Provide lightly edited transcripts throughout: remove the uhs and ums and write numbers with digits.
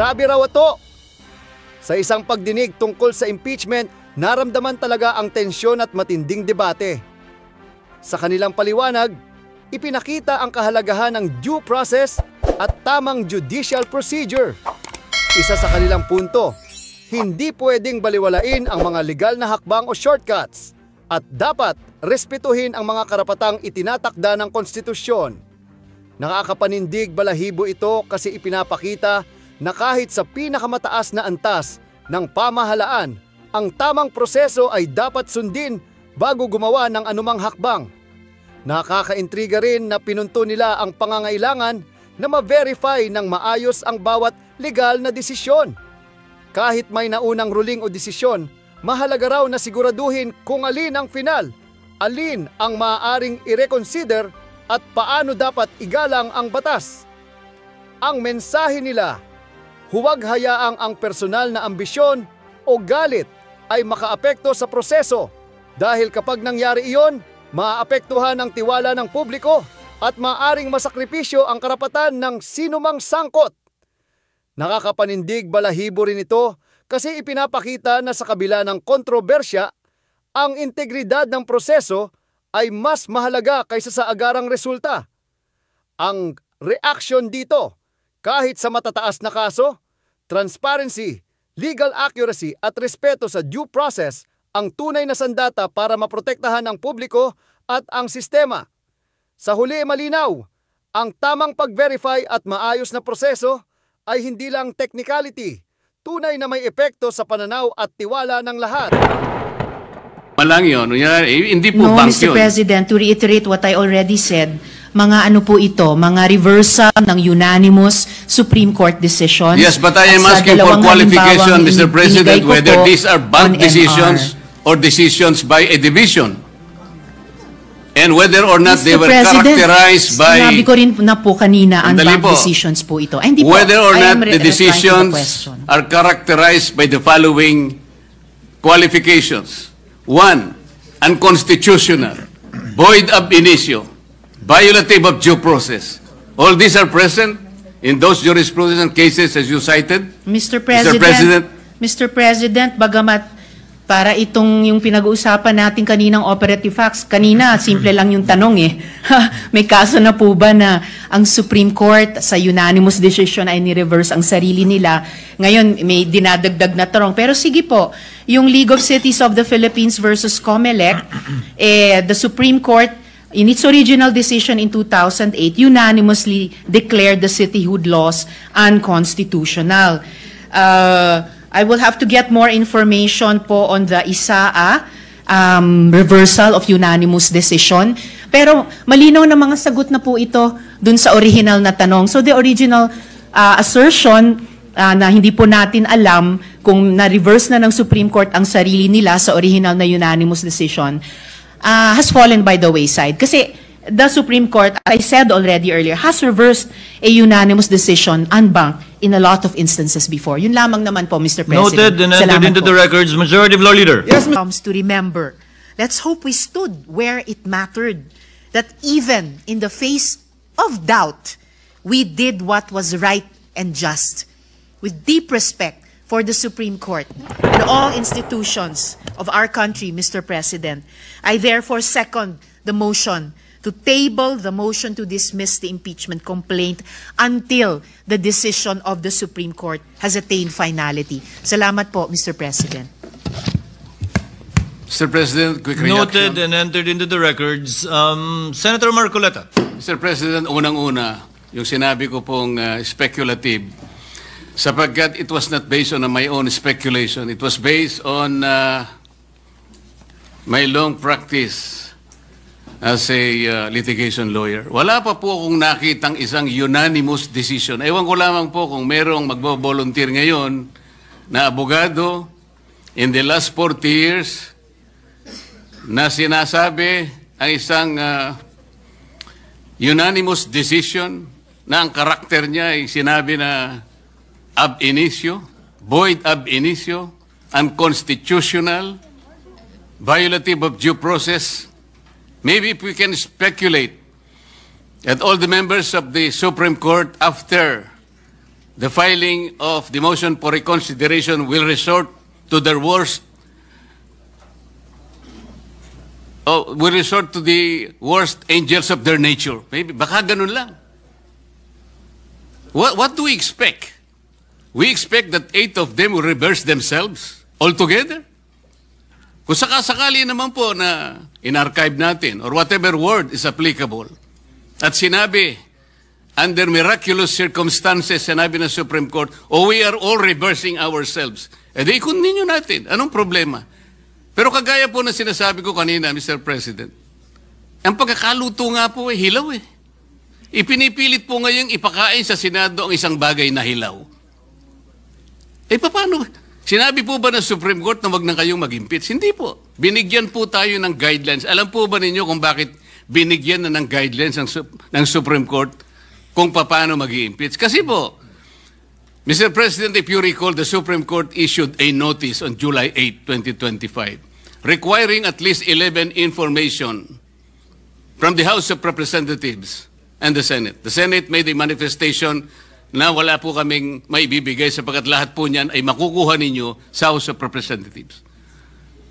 grabe raw ito. Sa isang pagdinig tungkol sa impeachment, naramdaman talaga ang tensyon at matinding debate. Sa kanilang paliwanag, ipinakita ang kahalagahan ng due process at tamang judicial procedure. Isa sa kanilang punto, hindi pwedeng baliwalain ang mga legal na hakbang o shortcuts at dapat respetuhin ang mga karapatang itinatakda ng konstitusyon. Nakakapanindig balahibo ito kasi ipinapakita na kahit sa pinakamataas na antas ng pamahalaan, ang tamang proseso ay dapat sundin bago gumawa ng anumang hakbang. Nakakaintriga rin na pinunto nila ang pangangailangan na ma-verify ng maayos ang bawat legal na desisyon. Kahit may naunang ruling o desisyon, mahalaga raw na siguraduhin kung alin ang final, alin ang maaaring i-reconsider at paano dapat igalang ang batas. Ang mensahe nila, huwag hayaang ang personal na ambisyon o galit ay makaapekto sa proseso dahil kapag nangyari iyon, maaapektuhan ang tiwala ng publiko at maaring masakripisyo ang karapatan ng sinumang sangkot. Nakakapanindig balahibo rin ito kasi ipinapakita na sa kabila ng kontrobersya, ang integridad ng proseso ay mas mahalaga kaysa sa agarang resulta. Ang reaksyon dito, kahit sa matataas na kaso, transparency, legal accuracy at respeto sa due process ang tunay na sandata para maprotektahan ang publiko at ang sistema. Sa huli malinaw, ang tamang pag-verify at maayos na proseso ay hindi lang technicality, tunay na may epekto sa pananaw at tiwala ng lahat. Malang yun, hindi po No, bank Mr. yun. President, to reiterate what I already said, mga ano po ito, mga reversal ng unanimous Supreme Court decisions. Yes, but I am At sa asking for dalawang qualification, halimbawang Mr. President, binigay ko whether po these are bank on decisions MR. or decisions by a division. And whether or not they Mr. were President, characterized by... sinabi ko rin na po kanina ang Sandali bank po. decisions po ito. Ay, hindi po. Whether or I not am the replying to the decisions question. are characterized by the following qualifications. 1, unconstitutional, void ab initio, violative of due process. All these are present in those jurisprudence cases as you cited. Mr. President, Mr. President, bagamat para itong yung pinag-uusapan natin kaninang operative facts, kanina simple lang yung tanong eh. May kaso na po ba na ang Supreme Court sa unanimous decision ay ni-reverse ang sarili nila? Ngayon may dinadagdag na tanong. Pero sige po, yung League of Cities of the Philippines versus COMELEC, the Supreme Court in its original decision in 2008 unanimously declared the cityhood laws unconstitutional. I will have to get more information po on the ISAA reversal of unanimous decision. Pero malinaw na mga sagot na po ito dun sa original na tanong. So the original assertion na hindi po natin alam kung na-reverse na ng Supreme Court ang sarili nila sa original na unanimous decision has fallen by the wayside. Kasi the Supreme Court, I said already earlier, has reversed a unanimous decision en banc in a lot of instances before. Yun lamang naman po, Mr. President. Noted and entered Salamat into po. the records. Majority Floor Leader. Yes, Comes to remember. Let's hope we stood where it mattered. That even in the face of doubt, we did what was right and just. With deep respect for the Supreme Court and all institutions of our country, Mr. President, I therefore second the motion to table the motion to dismiss the impeachment complaint until the decision of the Supreme Court has attained finality. Salamat po, Mr. President. Mr. President, quick reaction. Noted and entered into the records. Senator Marcoleta. Mr. President, unang-una, yung sinabi ko pong speculative, sapagkat it was not based on my own speculation. It was based on my long practice as a litigation lawyer. Wala pa po akong nakitang isang unanimous decision. Ewan ko lamang po kung merong magbo-volunteer ngayon na abogado in the last 40 years na sinasabi ang isang unanimous decision na ang karakter niya ay sinabi na ab initio, void ab initio, unconstitutional, violative of due process. Maybe if we can speculate that all the members of the Supreme Court after the filing of the motion for reconsideration will resort to the worst angels of their nature. Maybe, baka ganun lang. What do we expect? We expect that 8 of them will reverse themselves altogether? Kung sakasakali naman po na in-archive natin or whatever word is applicable at sinabi, under miraculous circumstances, sinabi ng Supreme Court, we are all reversing ourselves. Di continue natin. Anong problema? Pero kagaya po na sinasabi ko kanina, Mr. President, ang pagkakaluto nga po hilaw eh. Ipinipilit po ngayong ipakain sa Senado ang isang bagay na hilaw. Paano? Sinabi po ba ng Supreme Court na wag na kayong mag-impeach? Hindi po. Binigyan po tayo ng guidelines. Alam po ba ninyo kung bakit binigyan na ng guidelines ng Supreme Court kung paano mag-impeach? Kasi po, Mr. President, if you recall, the Supreme Court issued a notice on July 8, 2025, requiring at least 11 information from the House of Representatives and the Senate. The Senate made a manifestation na wala po kaming maibibigay sapagkat lahat po niyan ay makukuha ninyo sa House of Representatives.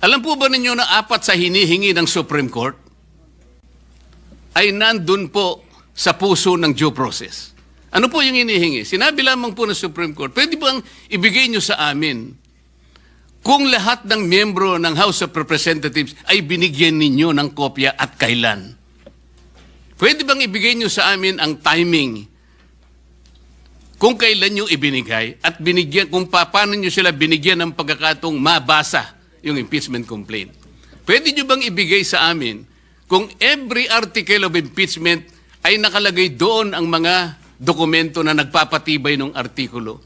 Alam po ba ninyo na 4 sa hinihingi ng Supreme Court ay nandun po sa puso ng due process? Ano po yung hinihingi? Sinabi lamang po ng Supreme Court, pwede bang ibigay nyo sa amin kung lahat ng miyembro ng House of Representatives ay binigyan ninyo ng kopya at kailan? Pwede bang ibigay nyo sa amin ang timing kung kailan nyo ibinigay at binigyan, kung paano nyo sila binigyan ng pagkakataong mabasa yung impeachment complaint? Pwede nyo bang ibigay sa amin kung every article of impeachment ay nakalagay doon ang mga dokumento na nagpapatibay ng artikulo?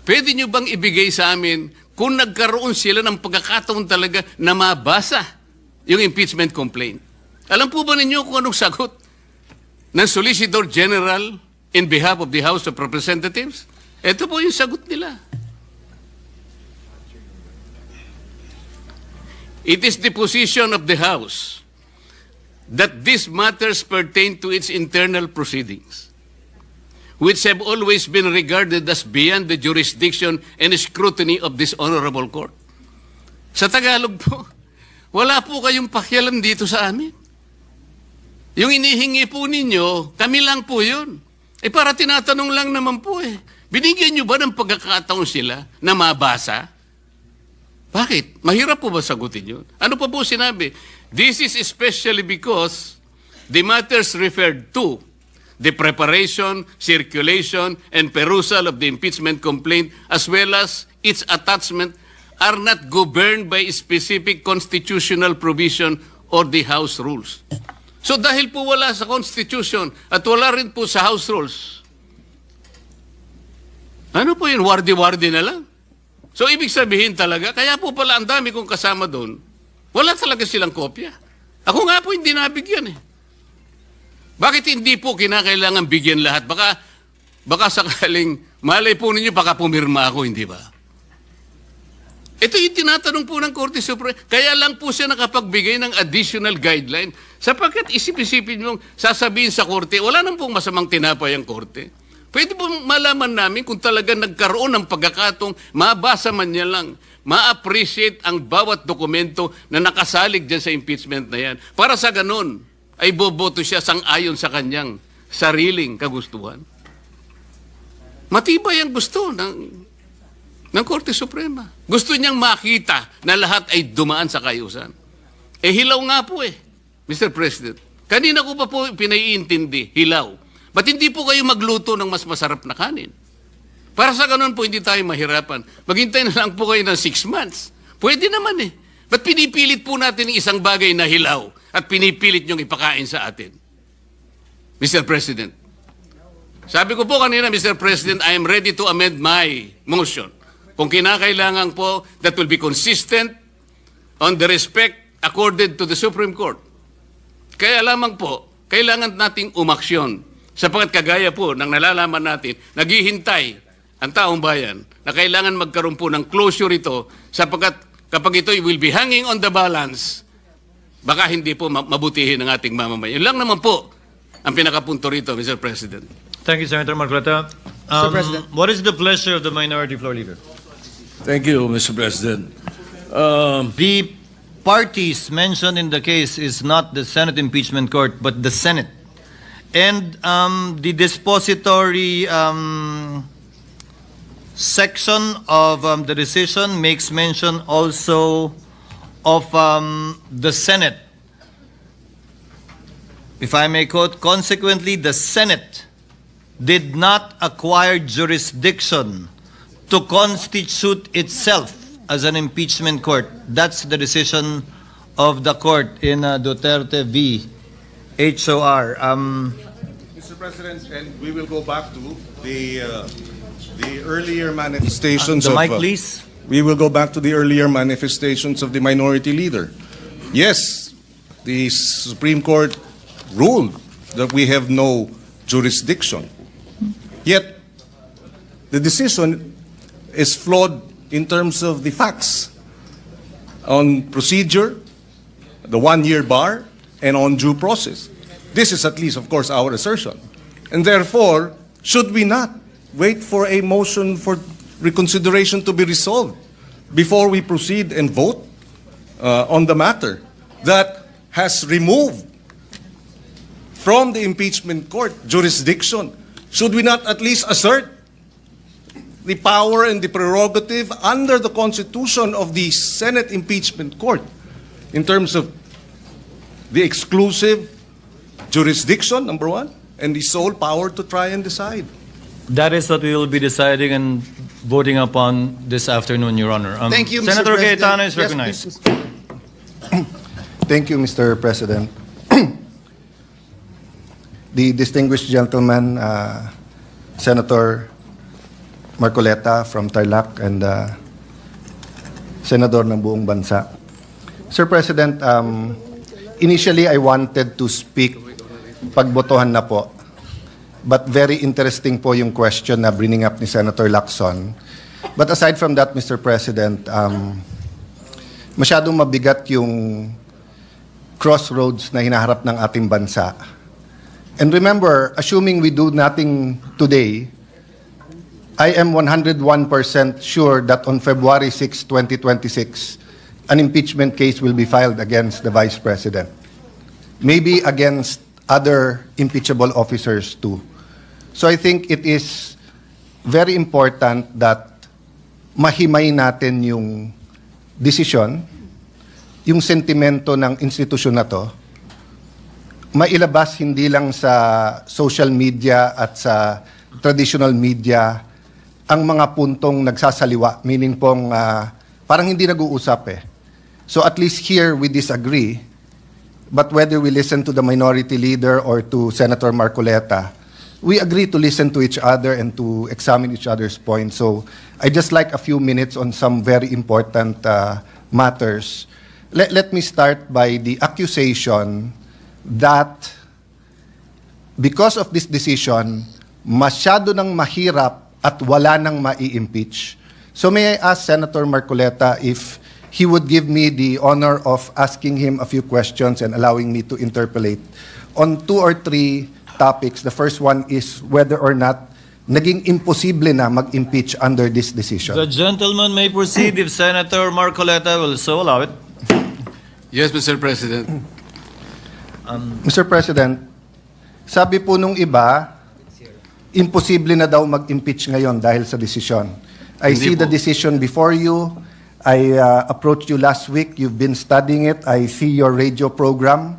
Pwede nyo bang ibigay sa amin kung nagkaroon sila ng pagkakataon talaga na mabasa yung impeachment complaint? Alam po ba ninyo kung anong sagot ng Solicitor General in behalf of the House of Representatives? Ito po yung sagot nila. It is the position of the House that these matters pertain to its internal proceedings, which have always been regarded as beyond the jurisdiction and scrutiny of this honorable court. Sa Tagalog po, wala po kayong pakialam dito sa amin. Yung inihingi po ninyo, kami lang po yun. Para tinatanong lang naman po binigyan nyo ba ng pagkakataon sila na mabasa? Bakit? Mahirap po ba sagutin yun? Ano pa po sinabi? This is especially because the matters referred to the preparation, circulation, and perusal of the impeachment complaint as well as its attachment are not governed by specific constitutional provision or the House rules. So dahil po wala sa Constitution at wala rin po sa House rules, ano po yun? Wardi-wardi na lang. So ibig sabihin talaga, kaya po pala ang dami kong kasama doon, wala talaga silang kopya. Ako nga po hindi nabigyan Bakit hindi po kinakailangan bigyan lahat? Baka sakaling, malay po ninyo, baka pumirma ako, hindi ba? Ito yung tinatanong po ng Korte Suprema. Kaya lang po siya nakapagbigay ng additional guideline sapagkat isip-isipin mong sasabihin sa Korte, wala nang pong masamang tinapay ang Korte. Pwede po malaman namin kung talaga nagkaroon ng pagkakatong mabasa man niya lang, ma-appreciate ang bawat dokumento na nakasalig dyan sa impeachment na yan. Para sa ganun, ay boboto siya sang-ayon sa kanyang sariling kagustuhan. Matibay ang gusto ng Korte Suprema. Gusto niyang makita na lahat ay dumaan sa kayusan. Hilaw nga po Mr. President. Kanina ko pa po pinaiintindi, hilaw. Ba't hindi po kayo magluto ng mas masarap na kanin? Para sa ganun po hindi tayo mahirapan. Maghintay na lang po kayo ng 6 months. Pwede naman Ba't pinipilit po natin ng isang bagay na hilaw at pinipilit niyong ipakain sa atin? Mr. President. Sabi ko po kanina, Mr. President, I am ready to amend my motion. Kung kinakailangan po, that will be consistent on the respect accorded to the Supreme Court. Kaya lamang po, kailangan nating umaksyon sapagkat kagaya po ng nalalaman natin, naghihintay ang taong bayan na kailangan magkaroon po ng closure ito sapagkat kapag ito will be hanging on the balance, baka hindi po mabutihin ang ating mamamayan. Yun lang naman po ang pinakapunto rito, Mr. President. Thank you, Senator Marcoleta. President. What is the pleasure of the minority floor leader? Thank you, Mr. President. The parties mentioned in the case is not the Senate impeachment court, but the Senate. And the dispository section of the decision makes mention also of the Senate. If I may quote, consequently, the Senate did not acquire jurisdiction to constitute itself as an impeachment court. That's the decision of the court in Duterte v. HOR. Mr. President, and we will go back to the earlier manifestations The of... mic, please. We will go back to the earlier manifestations of the minority leader. Yes, the Supreme Court ruled that we have no jurisdiction. Yet, the decision is flawed in terms of the facts on procedure, the one-year bar, and on due process. This is at least, of course, our assertion. And therefore, should we not wait for a motion for reconsideration to be resolved before we proceed and vote on the matter that has removed from the impeachment court jurisdiction? Should we not at least assert the power and the prerogative under the Constitution of the Senate impeachment court in terms of the exclusive jurisdiction, number one, and the sole power to try and decide? That is what we will be deciding and voting upon this afternoon, Your Honor. Thank you, Mr. Senator President. Cayetano is Yes, recognized. please. Thank you, Mr. President. The distinguished gentleman, Senator Marcoleta from Tarlac and Senador ng buong bansa. Sir President, initially I wanted to speak pagbotohan na po. But very interesting po yung question na bringing up ni Senator Lacson. But aside from that, Mr. President, masyadong mabigat yung crossroads na hinaharap ng ating bansa. And remember, assuming we do nothing today, I am 101% sure that on February 6, 2026, an impeachment case will be filed against the Vice President. Maybe against other impeachable officers too. So I think it is very important that mahimay natin yung desisyon, yung sentimento ng institusyon na to, mailabas hindi lang sa social media at sa traditional media ang mga puntong nagsasaliwa, meaning pong parang hindi nag-uusap eh. So at least here we disagree, but whether we listen to the minority leader or to Senator Marcoleta, we agree to listen to each other and to examine each other's points. So I just like a few minutes on some very important matters. Let me start by the accusation that because of this decision, masyado nang mahirap at wala nang mai-impeach. So may I ask Senator Marcoleta if he would give me the honor of asking him a few questions and allowing me to interpolate on 2 or 3 topics. The first one is whether or not naging imposible na mag-impeach under this decision. The gentleman may proceed if Senator Marcoleta will so allow it. Yes, Mr. President. Mr. President, sabi po nung iba, imposible na daw mag-impeach ngayon dahil sa desisyon. I Hindi see the po. decision before you. I approached you last week. You've been studying it. I see your radio program.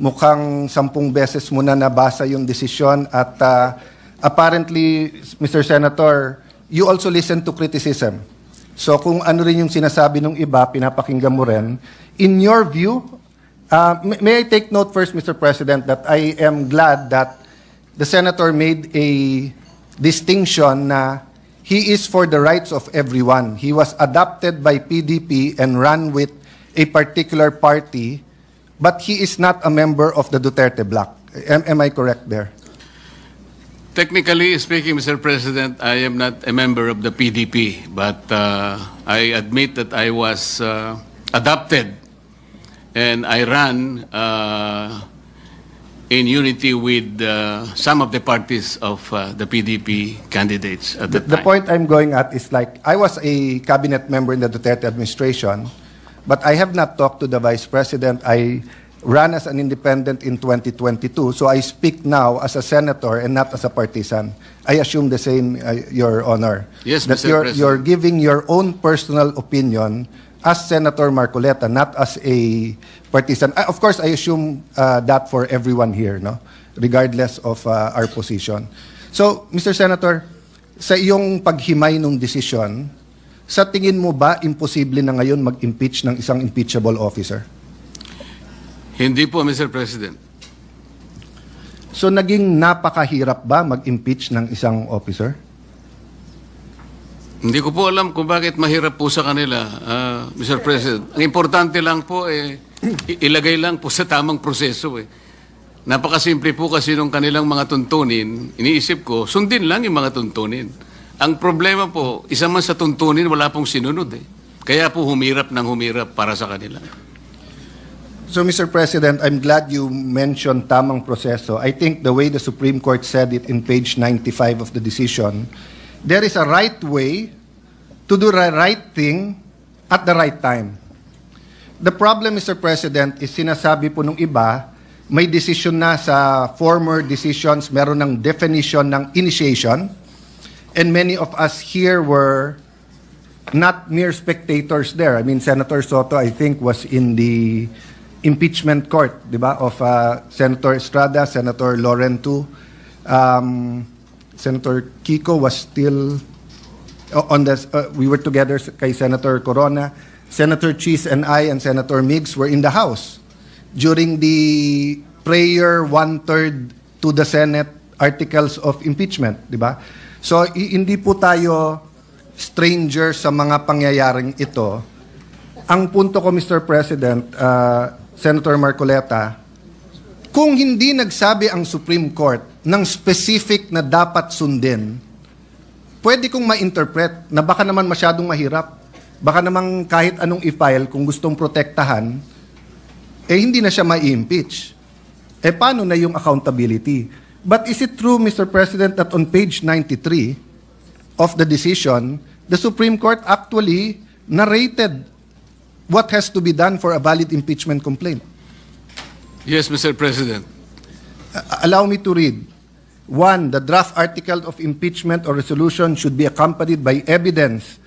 Mukhang 10 beses mo na nabasa yung desisyon at apparently, Mr. Senator, you also listen to criticism. So kung ano rin yung sinasabi ng iba, pinapakinggan mo rin. In your view, may I take note first, Mr. President, that I am glad that the Senator made a distinction na he is for the rights of everyone. He was adopted by PDP and ran with a particular party, but he is not a member of the Duterte bloc. Am I correct there? Technically speaking, Mr. President, I am not a member of the PDP, but I admit that I was adopted and I ran in unity with some of the parties of the PDP candidates at the The time. point I'm going at is like, I was a cabinet member in the Duterte administration, but I have not talked to the Vice President. I ran as an independent in 2022, so I speak now as a senator and not as a partisan. I assume the same, Your Honor. Yes, that Mr. you're, President. you're giving your own personal opinion as Senator Marcoleta, not as a partisan. Of course, I assume that for everyone here, no? Regardless of our position. So, Mr. Senator, sa iyong paghimay ng desisyon, sa tingin mo ba imposible na ngayon mag-impeach ng isang impeachable officer? Hindi po, Mr. President. So, naging napakahirap ba mag-impeach ng isang officer? Hindi ko po alam kung bakit mahirap po sa kanila, Mr. President. Ang importante lang po, ilagay lang po sa tamang proseso. Napakasimple po kasi nung kanilang mga tuntunin, iniisip ko, sundin lang yung mga tuntunin. Ang problema po, isa man sa tuntunin, wala pong sinunod. Kaya po humirap ng humirap para sa kanila. So, Mr. President, I'm glad you mentioned tamang proseso. I think the way the Supreme Court said it in page 95 of the decision, there is a right way to do the right thing at the right time. The problem, Mr. President, is sinasabi po nung iba, may decision na sa former decisions, meron ng definition ng initiation, and many of us here were not mere spectators there. I mean, Senator Soto, I think, was in the impeachment court, di ba, of Senator Estrada, Senator Laurentu. Senator Kiko was still on the, we were together kay Senator Corona. Senator Cheese and I and Senator Miggs were in the House during the prayer 1/3 to the Senate articles of impeachment, di ba? So, hindi po tayo stranger sa mga pangyayaring ito. Ang punto ko, Mr. President, Senator Marcoleta, kung hindi nagsabi ang Supreme Court ng specific na dapat sundin, pwede kong ma-interpret na baka naman masyadong mahirap. Baka naman kahit anong i-file kung gustong protektahan, hindi na siya ma-impeach. Paano na yung accountability? But is it true, Mr. President, that on page 93 of the decision, the Supreme Court actually narrated what has to be done for a valid impeachment complaint? Yes, Mr. President. Allow me to read. 1, the draft article of impeachment or resolution should be accompanied by evidence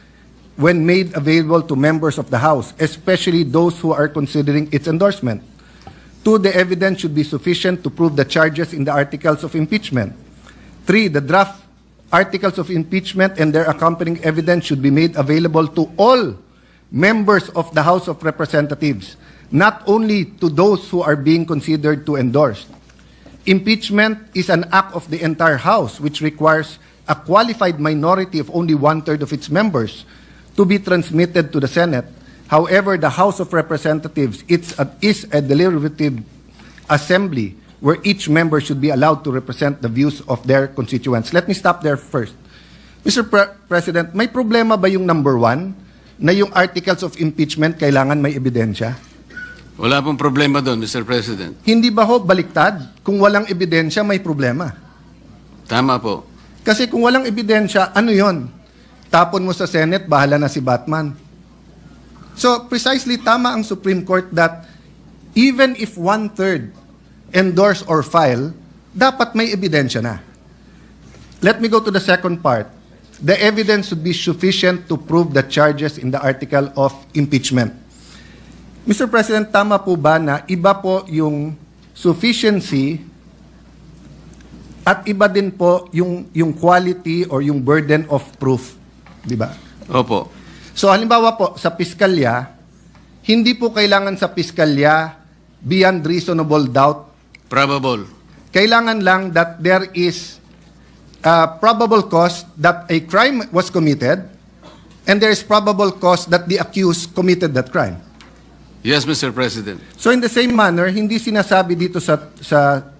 when made available to members of the House, especially those who are considering its endorsement. 2, the evidence should be sufficient to prove the charges in the articles of impeachment. 3, the draft articles of impeachment and their accompanying evidence should be made available to all members of the House of Representatives, not only to those who are being considered to endorse. Impeachment is an act of the entire House, which requires a qualified minority of only 1/3 of its members to be transmitted to the Senate. However, the House of Representatives is a deliberative assembly where each member should be allowed to represent the views of their constituents. Let me stop there first. Mr. President, may problema ba yung number 1 na yung articles of impeachment kailangan may ebidensya? Wala pong problema doon, Mr. President. Hindi ba ho baliktad? Kung walang ebidensya, may problema. Tama po. Kasi kung walang ebidensya, ano yon? Tapon mo sa Senate, bahala na si Batman. So, precisely tama ang Supreme Court that even if 1/3 endorse or file, dapat may ebidensya na. Let me go to the second part. The evidence should be sufficient to prove the charges in the article of impeachment. Mr. President, tama po ba na iba po yung sufficiency at iba din po yung quality or yung burden of proof? Di ba? Opo. So halimbawa po, sa piskalya, hindi po kailangan sa piskalya beyond reasonable doubt. Probable. Kailangan lang that there is probable cause that a crime was committed and there is probable cause that the accused committed that crime. Yes, Mr. President. So in the same manner, hindi sinasabi dito sa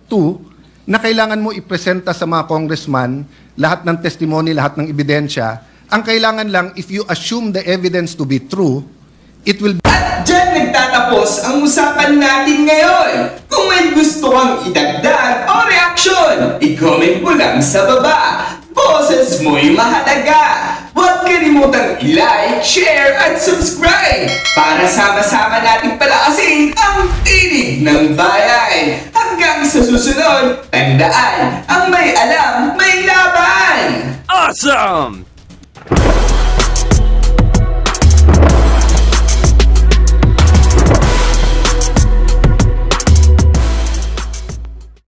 2 na kailangan mo ipresenta sa mga congressman lahat ng testimony, lahat ng ebidensya. Ang kailangan lang, if you assume the evidence to be true, it will be... At dyan nagtatapos ang usapan natin ngayon. Kung may gusto kang idagdag ngayon, i-comment mo lang sa baba. Boses mo'y mahalaga. Huwag kalimutang i-like, share, at subscribe para sama-sama nating palakasin ang tinig ng bayan. Hanggang sa susunod, tandaan, ang may alam, may laban! Awesome!